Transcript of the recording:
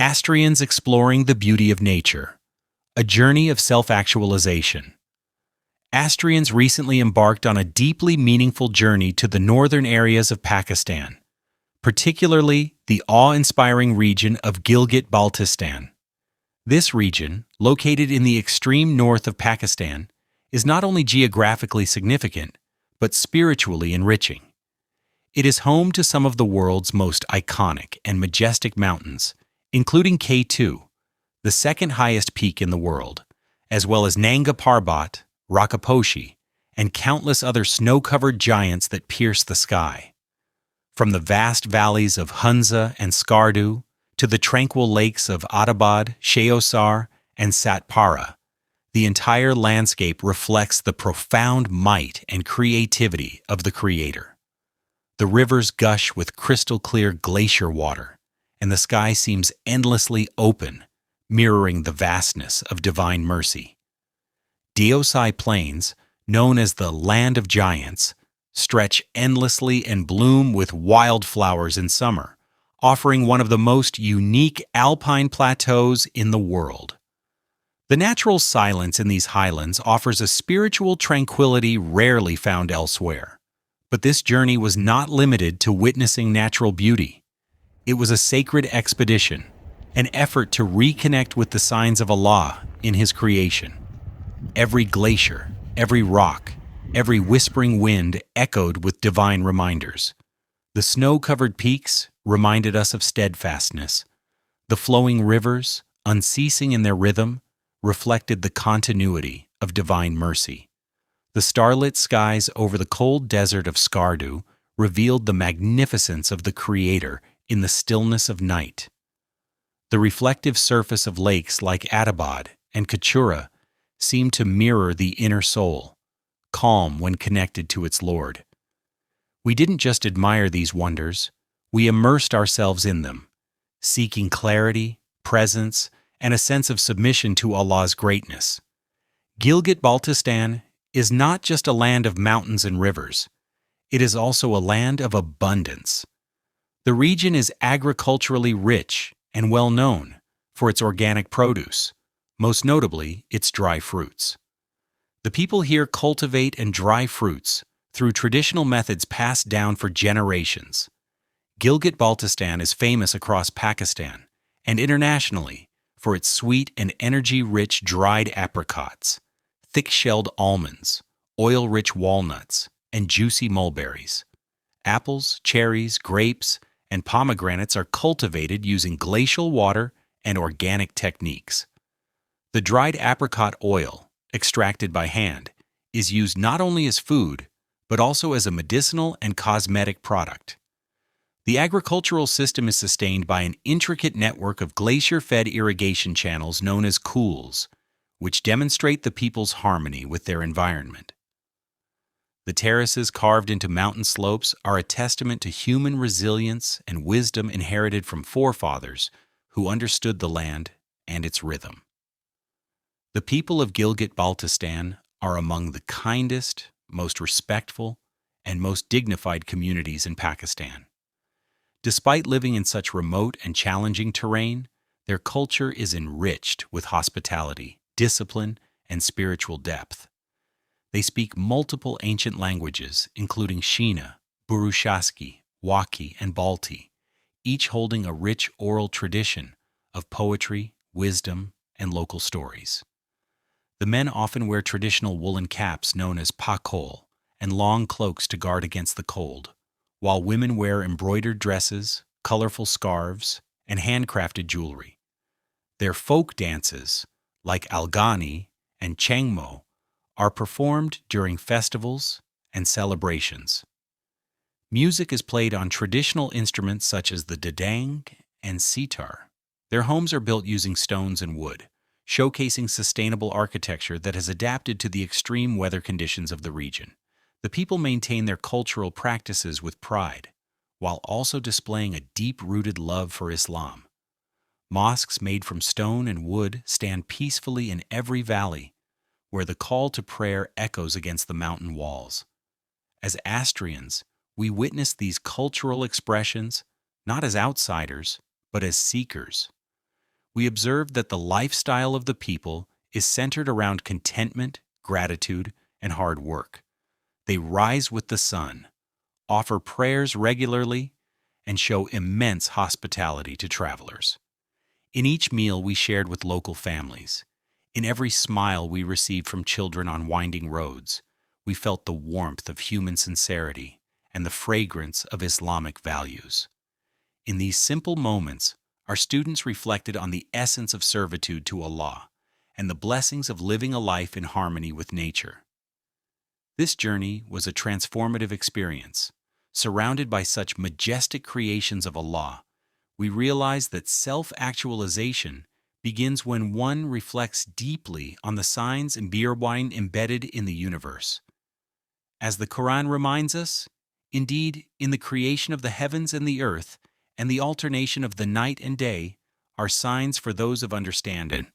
Astrians exploring the beauty of nature, a journey of self-actualization. Astrians recently embarked on a deeply meaningful journey to the northern areas of Pakistan, particularly the awe-inspiring region of Gilgit-Baltistan. This region, located in the extreme north of Pakistan, is not only geographically significant, but spiritually enriching. It is home to some of the world's most iconic and majestic mountains, including K2, the second highest peak in the world, as well as Nanga Parbat, Rakaposhi, and countless other snow-covered giants that pierce the sky. From the vast valleys of Hunza and Skardu to the tranquil lakes of Atabad, Sheosar, and Satpara, the entire landscape reflects the profound might and creativity of the Creator. The rivers gush with crystal-clear glacier water, and the sky seems endlessly open, mirroring the vastness of divine mercy. Deosai Plains, known as the Land of Giants, stretch endlessly and bloom with wildflowers in summer, offering one of the most unique alpine plateaus in the world. The natural silence in these highlands offers a spiritual tranquility rarely found elsewhere. But this journey was not limited to witnessing natural beauty. It was a sacred expedition, an effort to reconnect with the signs of Allah in His creation. Every glacier, every rock, every whispering wind echoed with divine reminders. The snow-covered peaks reminded us of steadfastness. The flowing rivers, unceasing in their rhythm, reflected the continuity of divine mercy. The starlit skies over the cold desert of Skardu revealed the magnificence of the Creator in the stillness of night. The reflective surface of lakes like Atabad and Kachura seemed to mirror the inner soul, calm when connected to its Lord. We didn't just admire these wonders, we immersed ourselves in them, seeking clarity, presence, and a sense of submission to Allah's greatness. Gilgit-Baltistan is not just a land of mountains and rivers, it is also a land of abundance. The region is agriculturally rich and well known for its organic produce, most notably its dry fruits. The people here cultivate and dry fruits through traditional methods passed down for generations. Gilgit-Baltistan is famous across Pakistan and internationally for its sweet and energy-rich dried apricots, thick-shelled almonds, oil-rich walnuts, and juicy mulberries. Apples, cherries, grapes, and pomegranates are cultivated using glacial water and organic techniques. The dried apricot oil, extracted by hand, is used not only as food, but also as a medicinal and cosmetic product. The agricultural system is sustained by an intricate network of glacier-fed irrigation channels known as couls, which demonstrate the people's harmony with their environment. The terraces carved into mountain slopes are a testament to human resilience and wisdom inherited from forefathers who understood the land and its rhythm. The people of Gilgit-Baltistan are among the kindest, most respectful, and most dignified communities in Pakistan. Despite living in such remote and challenging terrain, their culture is enriched with hospitality, discipline, and spiritual depth. They speak multiple ancient languages, including Shina, Burushaski, Waki, and Balti, each holding a rich oral tradition of poetry, wisdom, and local stories. The men often wear traditional woolen caps known as pakol and long cloaks to guard against the cold, while women wear embroidered dresses, colorful scarves, and handcrafted jewelry. Their folk dances, like Algani and Changmo, are performed during festivals and celebrations. Music is played on traditional instruments such as the dadang and sitar. Their homes are built using stones and wood, showcasing sustainable architecture that has adapted to the extreme weather conditions of the region. The people maintain their cultural practices with pride, while also displaying a deep-rooted love for Islam. Mosques made from stone and wood stand peacefully in every valley, where the call to prayer echoes against the mountain walls. As Astrians, we witness these cultural expressions not as outsiders, but as seekers. we observed that the lifestyle of the people is centered around contentment, gratitude, and hard work. They rise with the sun, offer prayers regularly, and show immense hospitality to travelers. In each meal we shared with local families. In every smile we received from children on winding roads, we felt the warmth of human sincerity and the fragrance of Islamic values. In these simple moments, our students reflected on the essence of servitude to Allah and the blessings of living a life in harmony with nature. This journey was a transformative experience. Surrounded by such majestic creations of Allah, we realize that self-actualization begins when one reflects deeply on the signs and birwine embedded in the universe. As the Quran reminds us, indeed, in the creation of the heavens and the earth, and the alternation of the night and day, are signs for those of understanding.